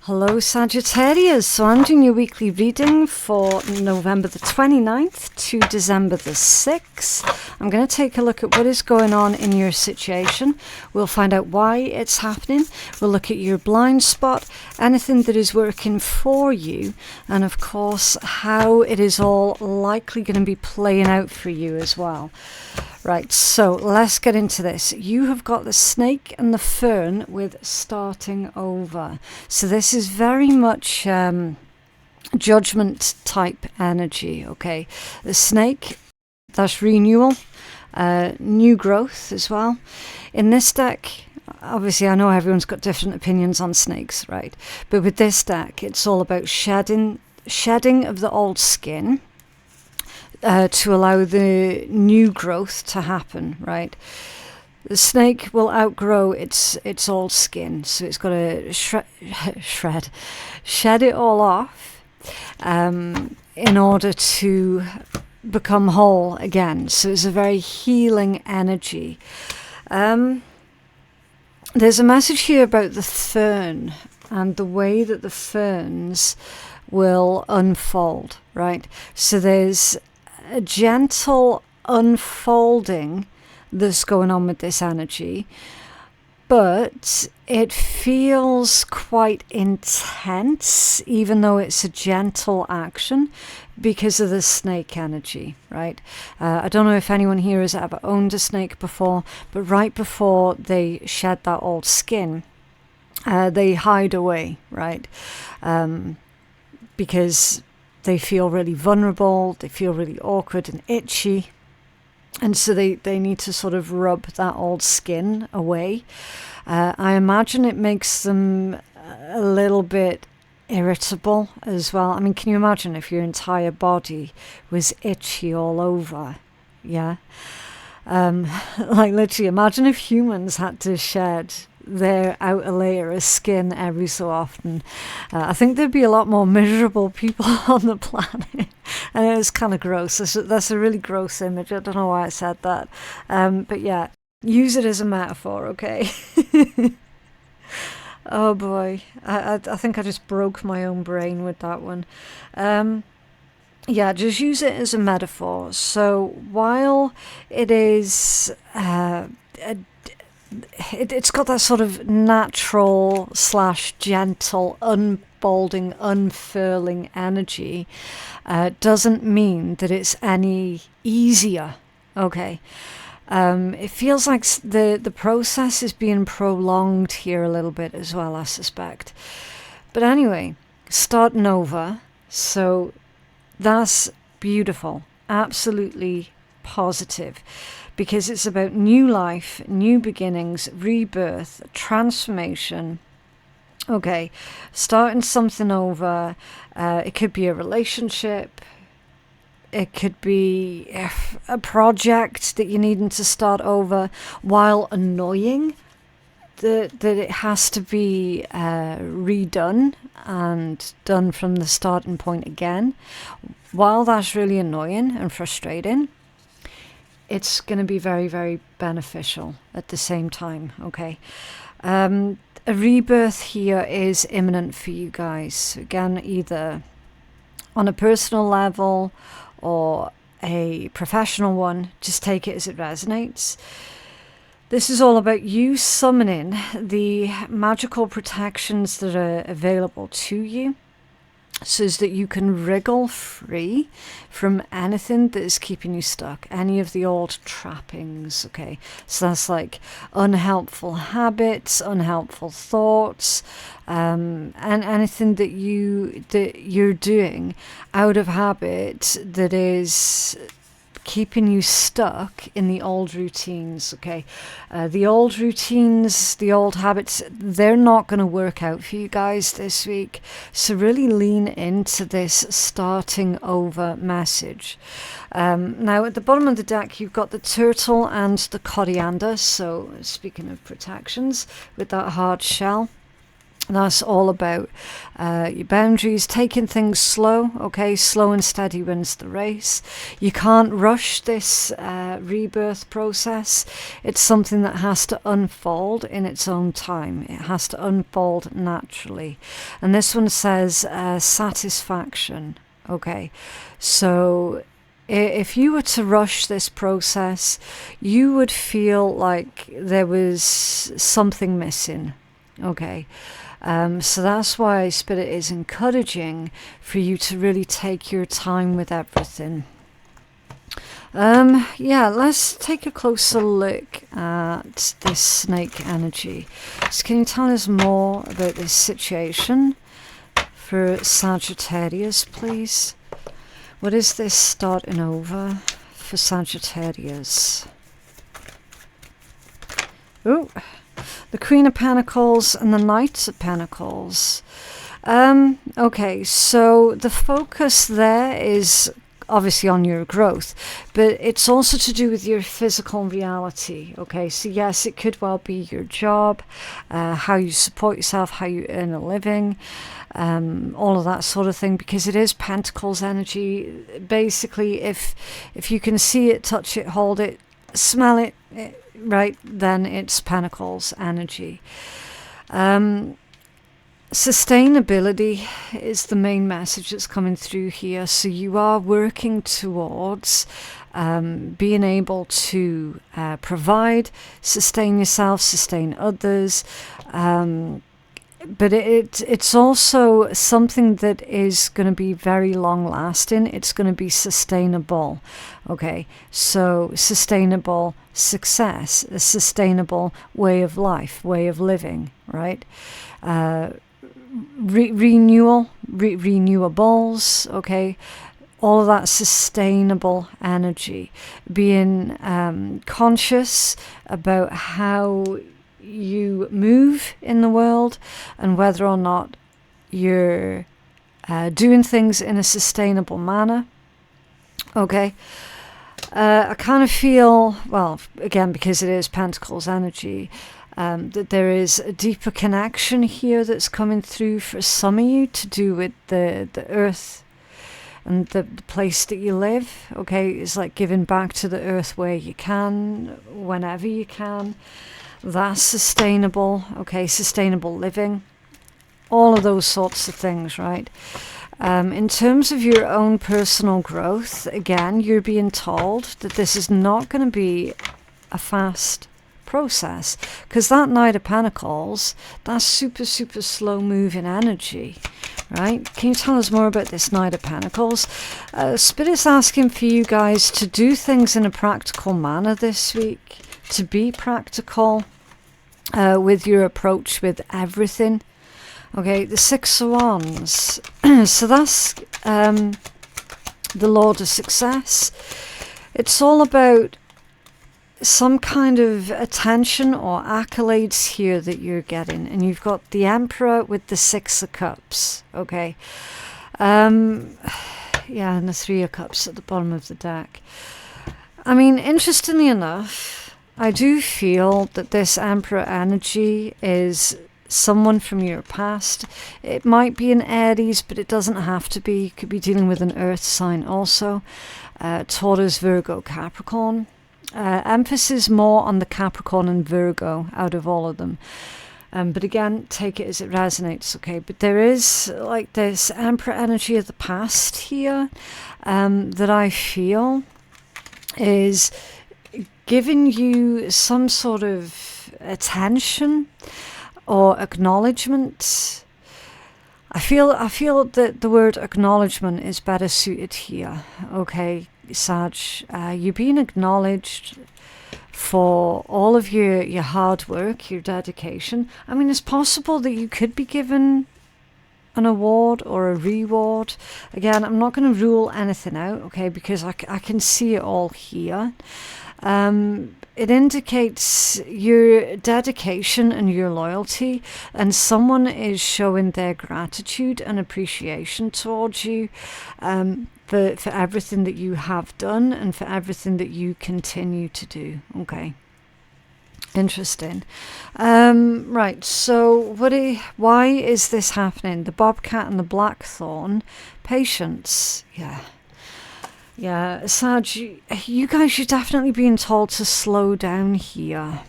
Hello Sagittarius, so I'm doing your weekly reading for November the 29th to December the 6th. I'm going to take a look at what is going on in your situation. We'll find out why it's happening. We'll look at your blind spot, anything that is working for you, and of course how it is all likely going to be playing out for you as well. Right, so let's get into this. You have got the snake and the fern with starting over. So this is very much judgment type energy, okay? The snake, that's renewal, new growth as well. In this deck, obviously I know everyone's got different opinions on snakes, right? But with this deck, it's all about shedding of the old skin, to allow the new growth to happen, right? The snake will outgrow its old skin, so it's got to shed it all off in order to become whole again. So it's a very healing energy. There's a message here about the fern and the way that the ferns will unfold, right? So there's a gentle unfolding that's going on with this energy, but it feels quite intense even though it's a gentle action because of the snake energy, right? I don't know if anyone here has ever owned a snake before, but right before they shed that old skin, they hide away, right? Because they feel really vulnerable, they feel really awkward and itchy, and so they need to sort of rub that old skin away. I imagine it makes them a little bit irritable as well. I mean, can you imagine if your entire body was itchy all over? Yeah. Like literally, imagine if humans had to shed their outer layer of skin every so often. I think there'd be a lot more miserable people on the planet. And it's kind of gross. That's a really gross image. I don't know why I said that. But yeah, use it as a metaphor, okay? Oh boy. I think I just broke my own brain with that one. Yeah, just use it as a metaphor. So while it is it's got that sort of natural / gentle unfolding, unfurling energy, doesn't mean that it's any easier, okay? It feels like the process is being prolonged here a little bit as well, I suspect. But anyway, starting over, so that's beautiful, absolutely positive, because it's about new life, new beginnings, rebirth, transformation. Okay, starting something over. It could be a relationship. It could be a project that you're needing to start over. While annoying, that it has to be redone and done from the starting point again. While that's really annoying and frustrating, it's going to be very, very beneficial at the same time, okay? A rebirth here is imminent for you guys. Again, either on a personal level or a professional one. Just take it as it resonates. This is all about you summoning the magical protections that are available to you, so as that you can wriggle free from anything that is keeping you stuck, any of the old trappings, okay? So that's like unhelpful habits, unhelpful thoughts, and anything that you're doing out of habit that is keeping you stuck in the old routines, okay? The old routines, the old habits, they're not going to work out for you guys this week. So really lean into this starting over message. Now at the bottom of the deck, you've got the turtle and the coriander. So speaking of protections, with that hard shell. That's all about your boundaries, taking things slow, okay? Slow and steady wins the race. You can't rush this rebirth process. It's something that has to unfold in its own time. It has to unfold naturally. And this one says satisfaction, okay? So if you were to rush this process, you would feel like there was something missing, okay? So that's why Spirit is encouraging for you to really take your time with everything. Yeah, let's take a closer look at this snake energy. So can you tell us more about this situation for Sagittarius, please? What is this starting over for Sagittarius? Oh, the Queen of Pentacles and the Knight of Pentacles. Okay, so the focus there is obviously on your growth, but it's also to do with your physical reality. Okay, so yes, it could well be your job, how you support yourself, how you earn a living, all of that sort of thing, because it is Pentacles energy. Basically, if you can see it, touch it, hold it, smell it, right, then it's Pentacles energy. Sustainability is the main message that's coming through here. So you are working towards being able to provide, sustain yourself, sustain others, but it's also something that is going to be very long lasting. It's going to be sustainable. Okay, so sustainable success, a sustainable way of life, way of living, right? Renewables, okay? All of that sustainable energy. Being conscious about how you move in the world and whether or not you're doing things in a sustainable manner. Okay, I kind of feel, well, again, because it is Pentacles energy, that there is a deeper connection here that's coming through for some of you to do with the earth and the place that you live. Okay, it's like giving back to the earth where you can, whenever you can. That's sustainable, okay, sustainable living, all of those sorts of things, right? In terms of your own personal growth, again, you're being told that this is not going to be a fast process, because that Knight of Pentacles, that's super slow moving energy, right? Can you tell us more about this Knight of Pentacles? Spirit's asking for you guys to do things in a practical manner this week, to be practical with your approach with everything. Okay, the Six of Wands. So that's the Lord of Success. It's all about some kind of attention or accolades here that you're getting. And you've got the Emperor with the Six of Cups. Okay. Yeah, and the Three of Cups at the bottom of the deck. I mean, interestingly enough, I do feel that this Emperor energy is someone from your past. It might be an Aries, but it doesn't have to be. You could be dealing with an earth sign also. Taurus, Virgo, Capricorn. Emphasis more on the Capricorn and Virgo out of all of them. But again, take it as it resonates, okay? But there is like this Emperor energy of the past here that I feel is giving you some sort of attention or acknowledgement. I feel that the word acknowledgement is better suited here, okay, Sag? You're being acknowledged for all of your hard work, your dedication. I mean, it's possible that you could be given an award or a reward. Again, I'm not going to rule anything out, okay, because I can see it all here. It indicates your dedication and your loyalty, and someone is showing their gratitude and appreciation towards you for everything that you have done and for everything that you continue to do, okay? Interesting. Right, so why is this happening? The bobcat and the blackthorn. Patience. Yeah, Sag, you guys, you're definitely being told to slow down here.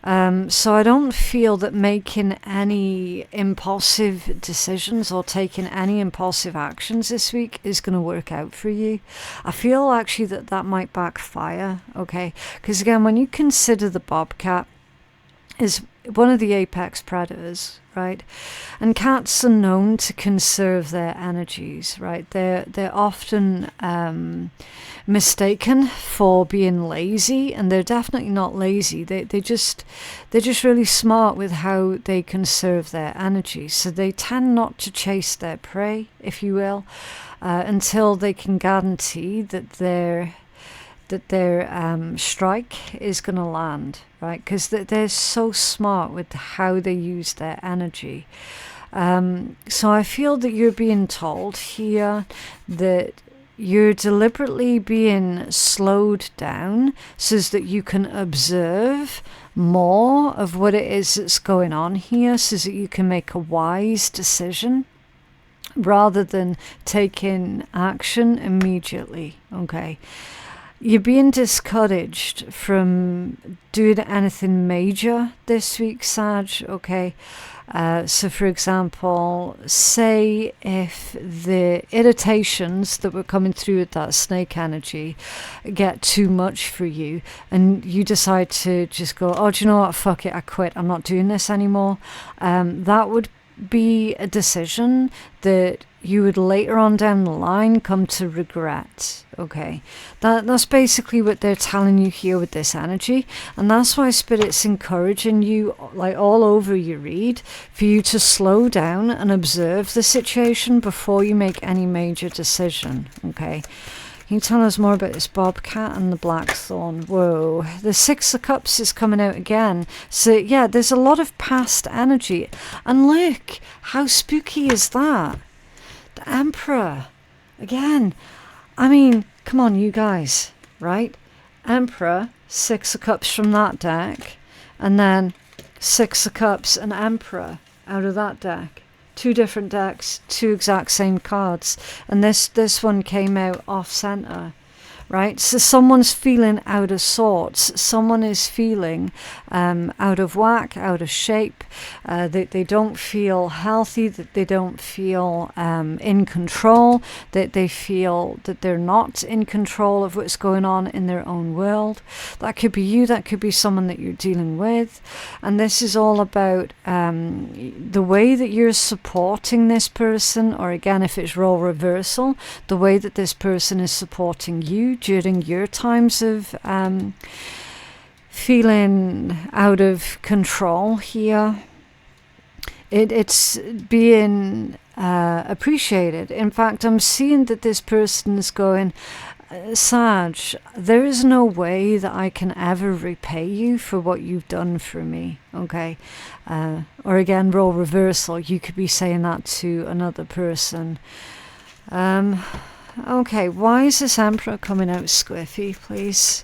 So I don't feel that making any impulsive decisions or taking any impulsive actions this week is going to work out for you. I feel actually that might backfire, okay? Because again, when you consider the bobcat is one of the apex predators, right? And cats are known to conserve their energies, right? They're often mistaken for being lazy, and they're definitely not lazy. They're just really smart with how they conserve their energy. So they tend not to chase their prey, if you will, until they can guarantee that their strike is going to land, right? Because they're so smart with how they use their energy. So I feel that you're being told here that you're deliberately being slowed down so that you can observe more of what it is that's going on here, so that you can make a wise decision rather than taking action immediately, okay? You're being discouraged from doing anything major this week, Sag, okay? So, for example, say if the irritations that were coming through with that snake energy get too much for you and you decide to just go, oh, do you know what, fuck it, I quit, I'm not doing this anymore, that would be a decision that you would later on down the line come to regret, okay? That's basically what they're telling you here with this energy, and that's why Spirit's encouraging you, like all over your read, for you to slow down and observe the situation before you make any major decision, okay? Can you tell us more about this bobcat and the blackthorn? Whoa, the Six of Cups is coming out again. So yeah, there's a lot of past energy. And look, how spooky is that? The Emperor. Again, I mean, come on, you guys, right? Emperor, Six of Cups from that deck. And then Six of Cups and Emperor out of that deck. Two different decks, two exact same cards, and this one came out off center, right? So someone's feeling out of sorts, someone is feeling out of whack, out of shape, they don't feel healthy, that they don't feel in control, that they feel that they're not in control of what's going on in their own world. That could be you, that could be someone that you're dealing with, and this is all about the way that you're supporting this person, or again, if it's role reversal, the way that this person is supporting you during your times of feeling out of control here. It's being appreciated. In fact, I'm seeing that this person is going, Sag, there is no way that I can ever repay you for what you've done for me, okay? Or again, role reversal, you could be saying that to another person. Okay, why is this Emperor coming out squiffy, please?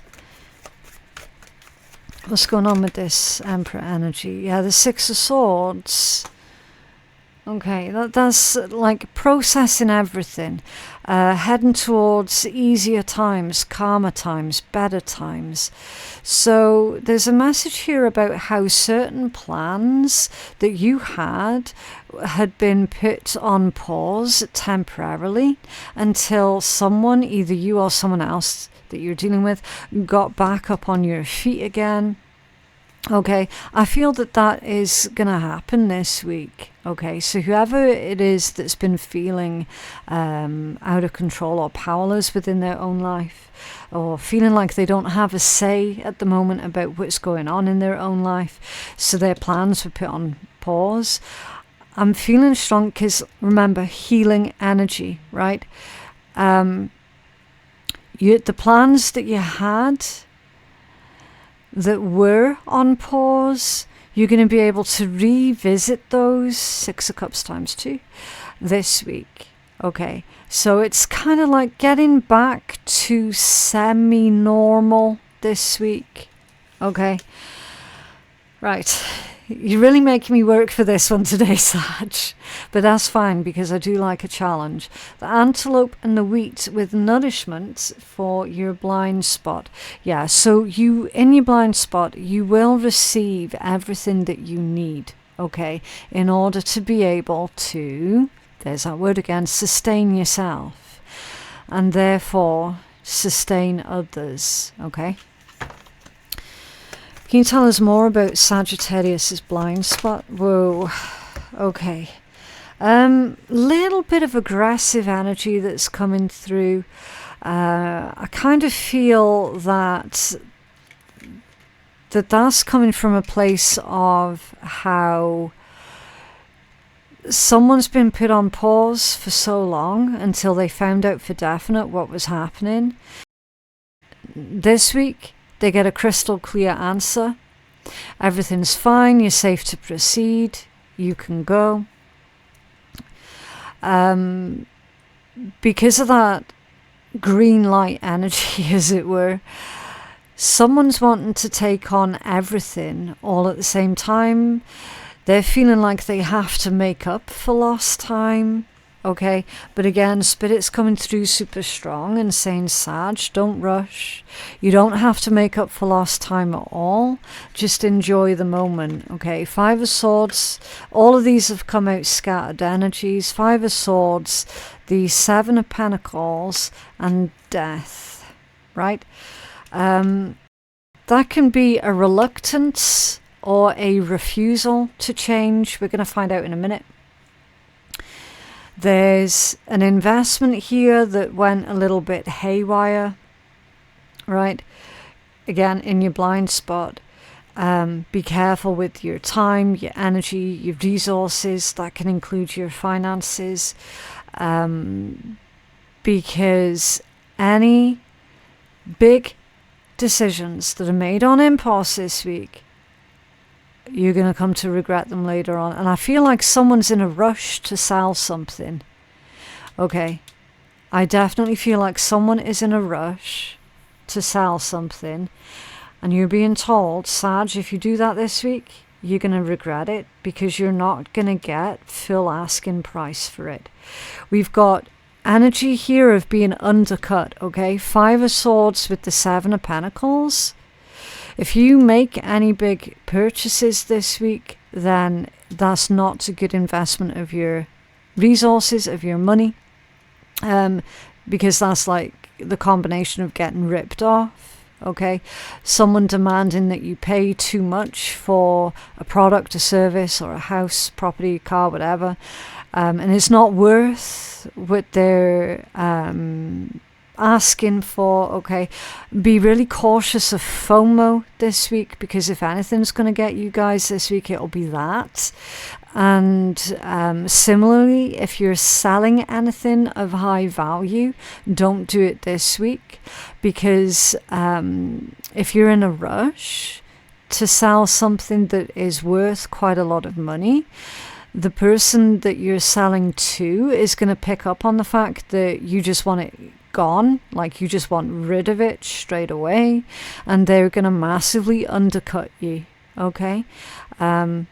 What's going on with this Emperor energy? Yeah, the Six of Swords. Okay, that's like processing everything. Heading towards easier times, calmer times, better times. So there's a message here about how certain plans that you had been put on pause temporarily until someone, either you or someone else that you're dealing with, got back up on your feet again. Okay, I feel that is going to happen this week. Okay, so whoever it is that's been feeling out of control or powerless within their own life, or feeling like they don't have a say at the moment about what's going on in their own life, so their plans were put on pause. I'm feeling strong because, remember, healing energy, right? The plans that you had that were on pause, you're going to be able to revisit those, Six of Cups times 2, this week. Okay, so it's kind of like getting back to semi-normal this week. Okay, Right. You're really making me work for this one today, Sag. But that's fine, because I do like a challenge. The antelope and the wheat with nourishment for your blind spot. Yeah, so you, in your blind spot, you will receive everything that you need, okay, in order to be able to, there's that word again, sustain yourself. And therefore, sustain others, okay? Can you tell us more about Sagittarius's blind spot? Whoa, okay. Little bit of aggressive energy that's coming through. I kind of feel that's coming from a place of how someone's been put on pause for so long until they found out for definite what was happening. This week, they get a crystal clear answer. Everything's fine. You're safe to proceed. You can go. Because of that green light energy, as it were, someone's wanting to take on everything all at the same time. They're feeling like they have to make up for lost time. Okay, but again, Spirit's coming through super strong and saying, Sag, don't rush. You don't have to make up for lost time at all. Just enjoy the moment, okay? Five of Swords, all of these have come out scattered energies. Five of Swords, the Seven of Pentacles, and Death, right? That can be a reluctance or a refusal to change. We're going to find out in a minute. There's an investment here that went a little bit haywire, right? Again, in your blind spot. Be careful with your time, your energy, your resources. That can include your finances. Because any big decisions that are made on impulse this week, you're going to come to regret them later on. And I feel like someone's in a rush to sell something. Okay. I definitely feel like someone is in a rush to sell something. And you're being told, Sag, if you do that this week, you're going to regret it, because you're not going to get full asking price for it. We've got energy here of being undercut, okay? Five of Swords with the Seven of Pentacles. If you make any big purchases this week, then that's not a good investment of your resources, of your money, because that's like the combination of getting ripped off, okay? Someone demanding that you pay too much for a product, a service, or a house, property, car, whatever, and it's not worth what they're asking for, okay? Be really cautious of FOMO this week, because if anything's going to get you guys this week, it'll be that. And similarly, if you're selling anything of high value, don't do it this week, because if you're in a rush to sell something that is worth quite a lot of money, the person that you're selling to is going to pick up on the fact that you just want it gone, like you just want rid of it straight away, and they're going to massively undercut you, okay? And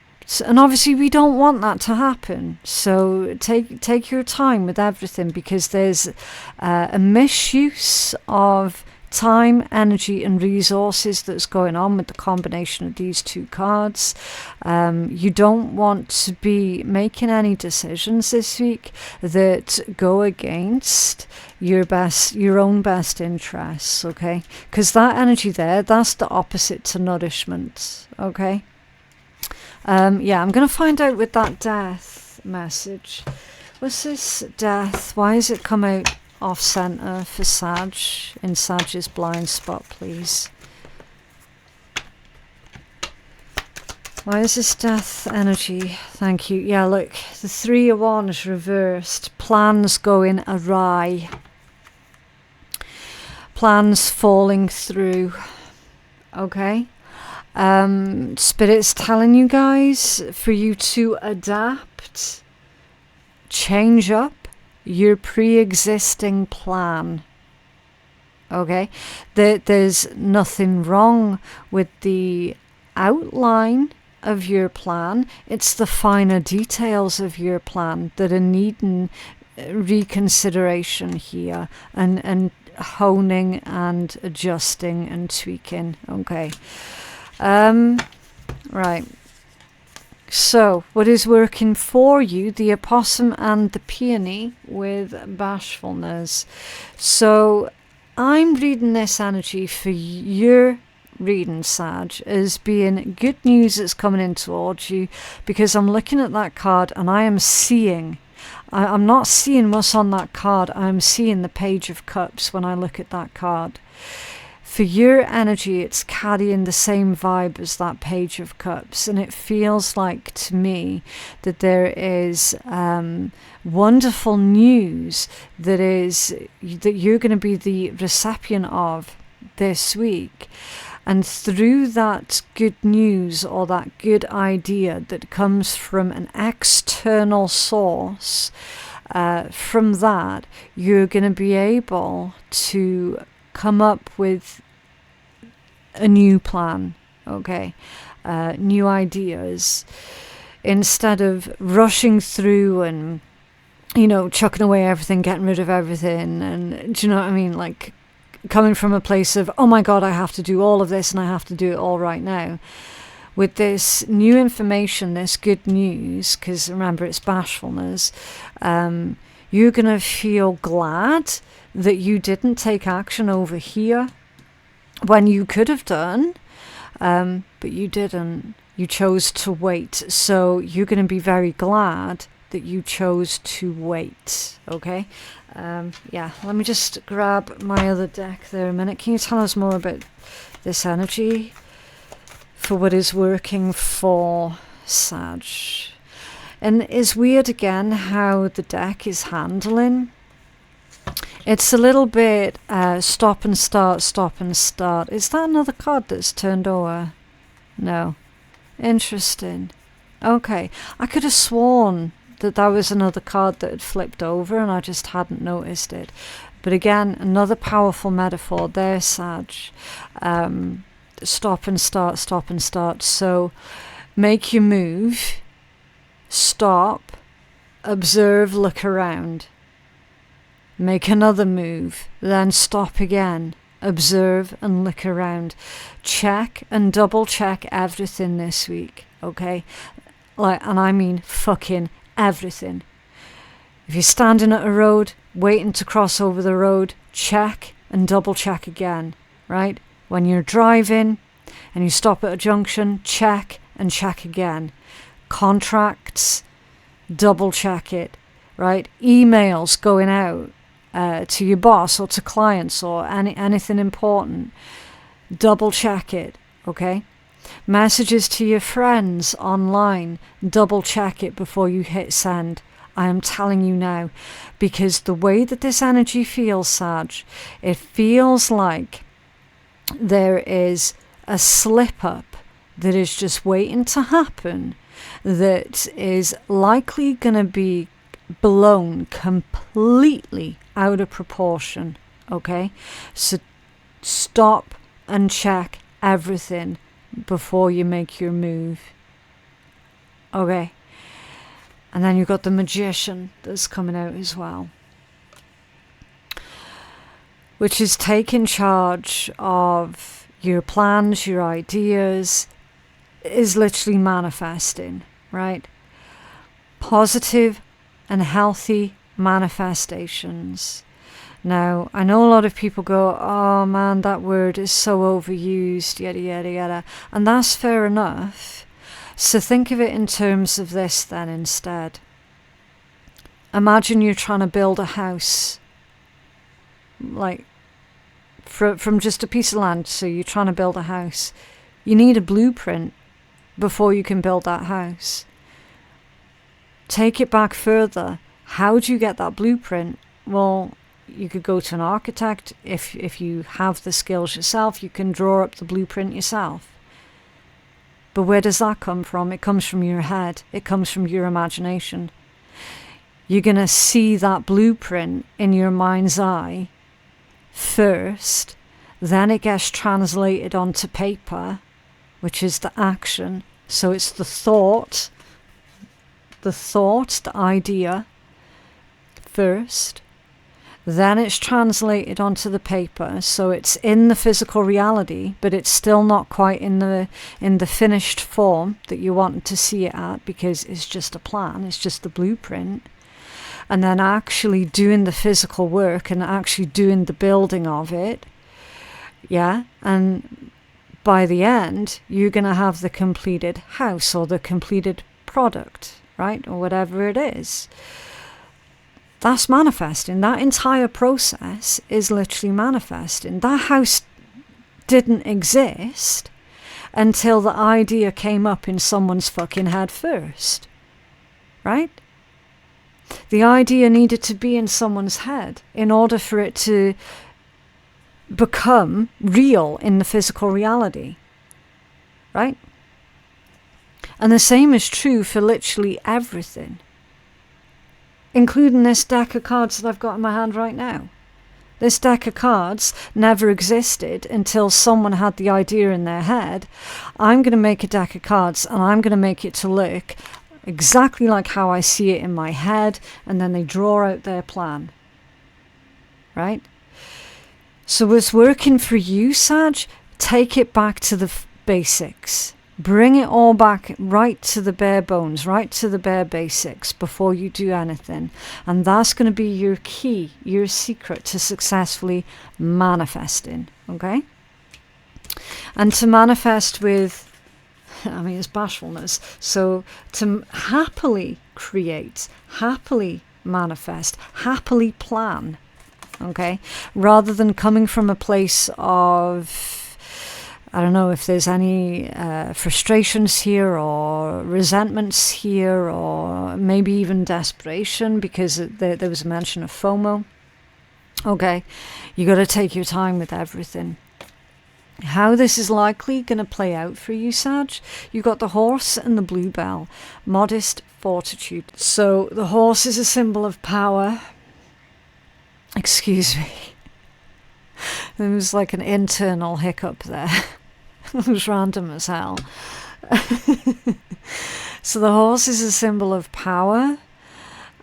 obviously we don't want that to happen, so take your time with everything, because there's a misuse of time, energy and resources that's going on with the combination of these two cards. You don't want to be making any decisions this week that go against your own best interests, okay? Because that energy there, that's the opposite to nourishment, okay? Yeah, I'm going to find out with that Death message. What's this Death? Why has it come out off center for Sag in Sag's blind spot, please? Why is this Death energy? Thank you. Yeah, look, the Three of Wands reversed. Plans going awry. Plans falling through. Okay. Spirit's telling you guys for you to adapt, change up your pre-existing plan. Okay, there's nothing wrong with the outline of your plan. It's the finer details of your plan that are needing reconsideration here, and honing and adjusting and tweaking. Okay. Right. So, what is working for you? The opossum and the peony with bashfulness. So, I'm reading this energy for your reading, Sag, as being good news that's coming in towards you, because I'm looking at that card and I am seeing, I'm not seeing what's on that card, I'm seeing the Page of Cups when I look at that card. For your energy, it's carrying the same vibe as that Page of Cups, and it feels like to me that there is wonderful news that you're going to be the recipient of this week. And through that good news or that good idea that comes from an external source, from that, you're going to be able to come up with a new plan, okay, new ideas, instead of rushing through and, chucking away everything, getting rid of everything. And do you know what I mean? Like, coming from a place of, oh my God, I have to do all of this and I have to do it all right now. With this new information, this good news, because remember, it's bashfulness, you're going to feel glad that you didn't take action over here when you could have done, but you didn't. You chose to wait. So you're going to be very glad that you chose to wait. Okay. Yeah, let me just grab my other deck there a minute. Can you tell us more about this energy for what is working for Sag? And it's weird again how the deck is handling. It's a little bit stop and start, stop and start. Is that another card that's turned over? No. Interesting. Okay. I could have sworn that was another card that had flipped over and I just hadn't noticed it. But again, another powerful metaphor there, Sag. Stop and start, stop and start. So make your move, stop, observe, look around. Make another move, then stop again, observe and look around. Check and double check everything this week, okay? And I mean fucking everything. If you're standing at a road, waiting to cross over the road, check and double check again, right? When you're driving and you stop at a junction, check and check again. Contracts, double check it, right? Emails going out to your boss or to clients or anything important, double check it, okay? Messages to your friends online, double check it before you hit send. I am telling you now, because the way that this energy feels, Sag, it feels like there is a slip up that is just waiting to happen, that is likely going to be blown completely out of proportion, okay? So stop and check everything before you make your move, okay? And then you've got the Magician that's coming out as well, which is taking charge of your plans, your ideas, is literally manifesting, right? Positive and healthy manifestations. Now, I know a lot of people go, oh man, that word is so overused, yada, yada, yada. And that's fair enough. So think of it in terms of this then instead. Imagine you're trying to build a house, like from just a piece of land. So you're trying to build a house. You need a blueprint before you can build that house. Take it back further. How do you get that blueprint? Well, you could go to an architect. If you have the skills yourself, you can draw up the blueprint yourself. But where does that come from? It comes from your head. It comes from your imagination. You're going to see that blueprint in your mind's eye first. Then it gets translated onto paper, which is the action. So it's the thought, the idea first. Then it's translated onto the paper, so it's in the physical reality, but it's still not quite in the finished form that you want to see it at, because it's just a plan, it's just the blueprint. And then actually doing the physical work and actually doing the building of it, yeah, and by the end, you're going to have the completed house or the completed product, right, or whatever it is. That's manifesting. That entire process is literally manifesting. That house didn't exist until the idea came up in someone's fucking head first. Right? The idea needed to be in someone's head in order for it to become real in the physical reality. Right? And the same is true for literally everything, including this deck of cards that I've got in my hand right now. This deck of cards never existed until someone had the idea in their head. I'm going to make a deck of cards and I'm going to make it to look exactly like how I see it in my head, and then they draw out their plan. Right? So what's working for you, Sag, take it back to the basics. Bring it all back right to the bare bones, right to the bare basics before you do anything. And that's going to be your key, your secret to successfully manifesting, okay? And to manifest with, it's bashfulness. So to happily create, happily manifest, happily plan, okay? Rather than coming from a place of, I don't know if there's any frustrations here or resentments here, or maybe even desperation, because there was a mention of FOMO. Okay, you got to take your time with everything. How this is likely going to play out for you, Sag? You've got the horse and the bluebell. Modest fortitude. So the horse is a symbol of power. Excuse me. There was like an internal hiccup there. It was random as hell. So the horse is a symbol of power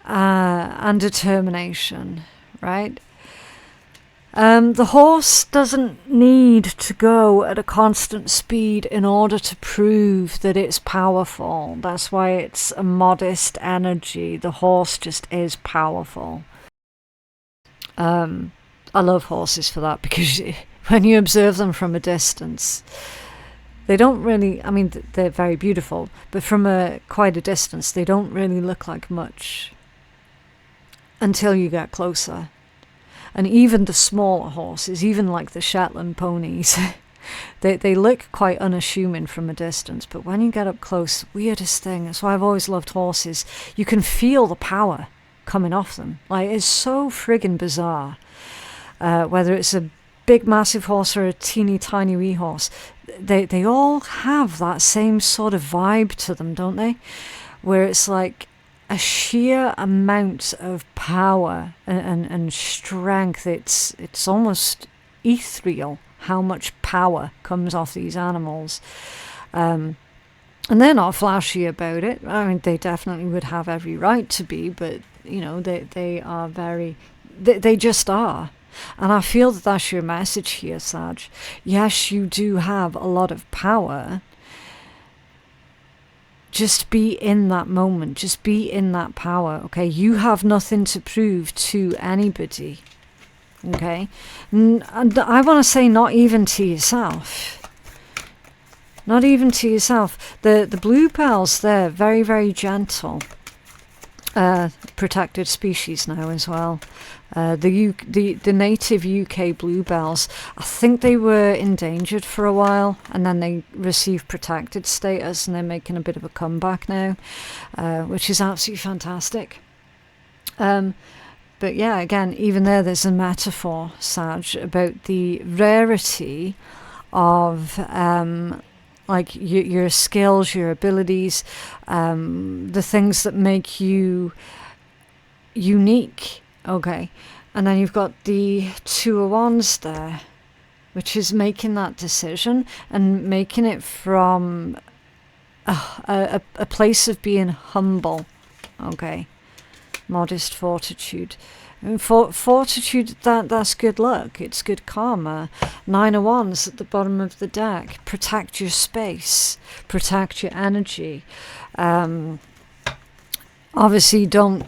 and determination, right? The horse doesn't need to go at a constant speed in order to prove that it's powerful. That's why it's a modest energy. The horse just is powerful. I love horses for that, because when you observe them from a distance, they don't really, they're very beautiful, but from quite a distance, they don't really look like much until you get closer. And even the smaller horses, even like the Shetland ponies, they look quite unassuming from a distance, but when you get up close, weirdest thing, that's why I've always loved horses, you can feel the power coming off them. Like, it's so friggin' bizarre. Whether it's a big massive horse or a teeny tiny wee horse, they all have that same sort of vibe to them, don't they? Where it's like a sheer amount of power and strength. It's almost ethereal how much power comes off these animals. And they're not flashy about it. They definitely would have every right to be, but they are very, they just are. And I feel that that's your message here, Sag. Yes, you do have a lot of power. Just be in that moment. Just be in that power, okay? You have nothing to prove to anybody, okay? And I want to say not even to yourself. Not even to yourself. The bluebells, they're very, very gentle. Protected species now as well. The native UK bluebells, I think they were endangered for a while, and then they received protected status, and they're making a bit of a comeback now, which is absolutely fantastic. But yeah, again, even there's a metaphor, Sag, about the rarity of like your skills, your abilities, the things that make you unique. Okay, and then you've got the Two of Wands there. which is making that decision and making it from a place of being humble. Okay, modest fortitude. And fortitude, that's good luck. It's good karma. 9 of Wands at the bottom of the deck. Protect your space. Protect your energy. Obviously, don't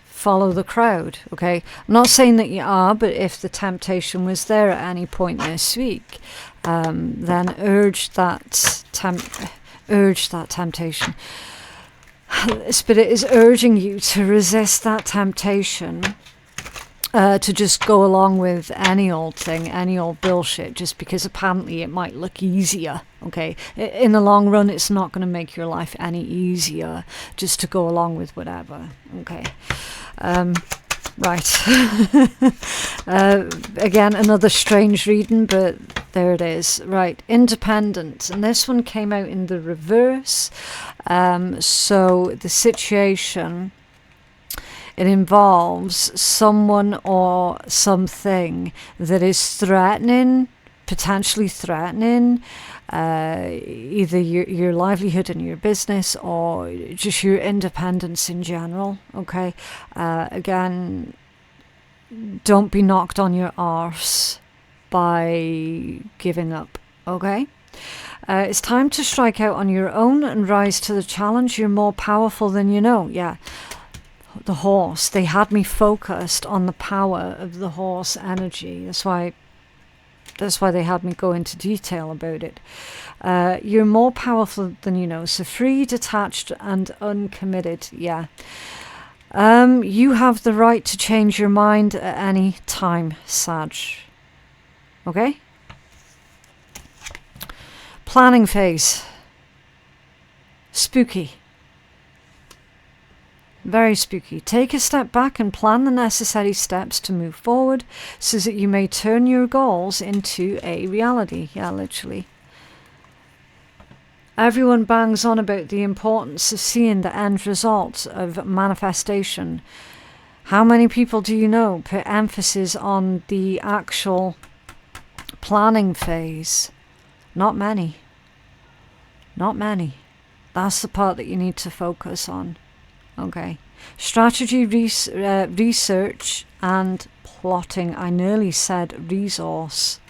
follow the crowd. Okay, I'm not saying that you are, but if the temptation was there at any point this week, then urge that temptation. Spirit is urging you to resist that temptation, to just go along with any old thing, any old bullshit, just because apparently it might look easier. Okay, in the long run, it's not going to make your life any easier just to go along with whatever. Okay, right. Again, another strange reading, but there it is. Right, independent, and this one came out in the reverse. So the situation, it involves someone or something that is threatening, potentially threatening, either your livelihood and your business, or just your independence in general. Okay, again, don't be knocked on your arse by giving up. Okay, it's time to strike out on your own and rise to the challenge. You're more powerful than you know. Yeah, the horse, they had me focused on the power of the horse energy. That's why they had me go into detail about it. You're more powerful than you know. So free, detached, and uncommitted. Yeah. You have the right to change your mind at any time, Sag. Okay? Planning phase. Spooky. Very spooky. Take a step back and plan the necessary steps to move forward so that you may turn your goals into a reality. Yeah, literally. Everyone bangs on about the importance of seeing the end result of manifestation. How many people do you know put emphasis on the actual planning phase? Not many. Not many. That's the part that you need to focus on. Okay. Strategy, research, and plotting. I nearly said resource.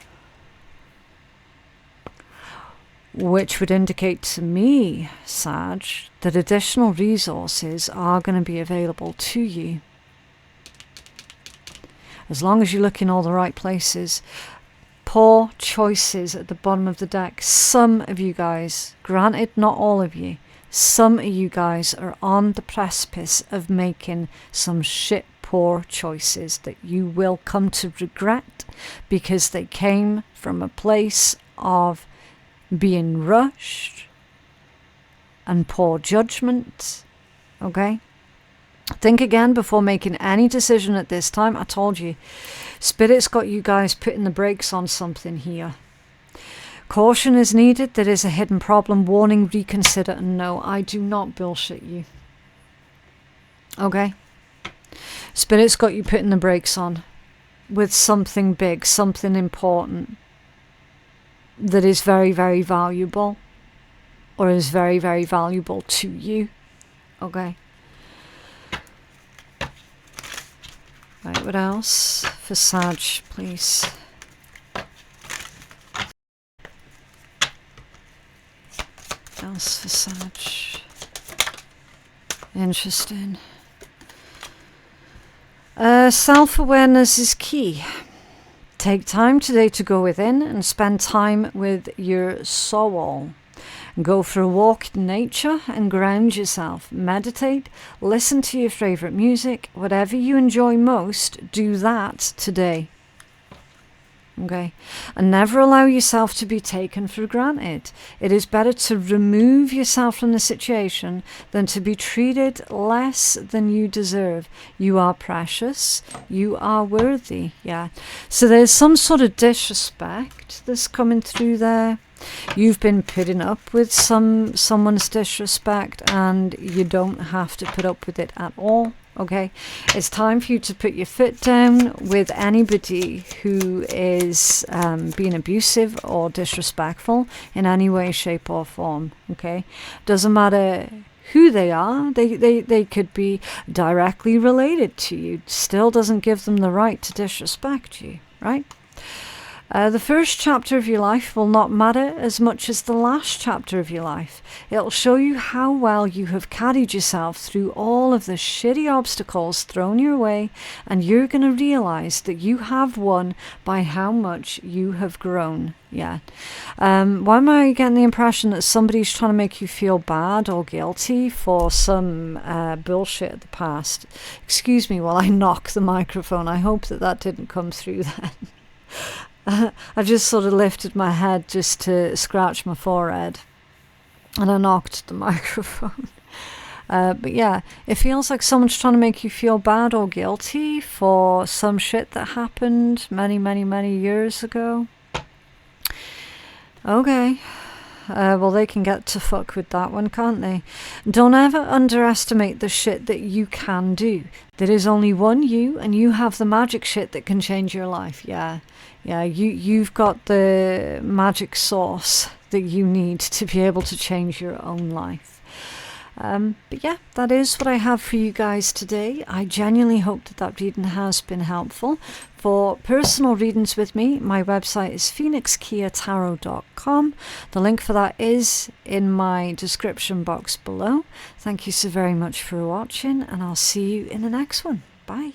Which would indicate to me, Sag, that additional resources are going to be available to you. As long as you look in all the right places. Poor choices at the bottom of the deck. Some of you guys, granted not all of you, some of you guys are on the precipice of making some shit poor choices that you will come to regret because they came from a place of being rushed and poor judgment. Okay? Think again before making any decision at this time. I told you, Spirit's got you guys putting the brakes on something here. Caution is needed. There is a hidden problem. Warning, reconsider, and no, I do not bullshit you. Okay? Spirit's got you putting the brakes on with something big, something important that is very, very valuable, or is very, very valuable to you. Okay? Right, what else for Sag, please? Else for Sag. Interesting. Self-awareness is key. Take time today to go within and spend time with your soul. Go for a walk in nature and ground yourself. Meditate, listen to your favorite music. Whatever you enjoy most, do that today. Okay? And never allow yourself to be taken for granted. It is better to remove yourself from the situation than to be treated less than you deserve. You are precious. You are worthy. Yeah. So there's some sort of disrespect that's coming through there. You've been putting up with someone's disrespect, and you don't have to put up with it at all. Okay, it's time for you to put your foot down with anybody who is being abusive or disrespectful in any way, shape or form. Okay, doesn't matter who they are. They could be directly related to you. Still doesn't give them the right to disrespect you, right? The first chapter of your life will not matter as much as the last chapter of your life. It'll show you how well you have carried yourself through all of the shitty obstacles thrown your way, and you're going to realize that you have won by how much you have grown. Yeah. Why am I getting the impression that somebody's trying to make you feel bad or guilty for some bullshit of the past? Excuse me while I knock the microphone. I hope that didn't come through then. I just sort of lifted my head just to scratch my forehead, and I knocked the microphone. But yeah, it feels like someone's trying to make you feel bad or guilty for some shit that happened many years ago. Okay. Well, they can get to fuck with that one, can't they? Don't ever underestimate the shit that you can do. There is only one you, and you have the magic shit that can change your life. Yeah, you've got the magic sauce that you need to be able to change your own life. But yeah, that is what I have for you guys today. I genuinely hope that reading has been helpful. For personal readings with me, my website is phoenixkeiatarot.com. The link for that is in my description box below. Thank you so very much for watching, and I'll see you in the next one. Bye.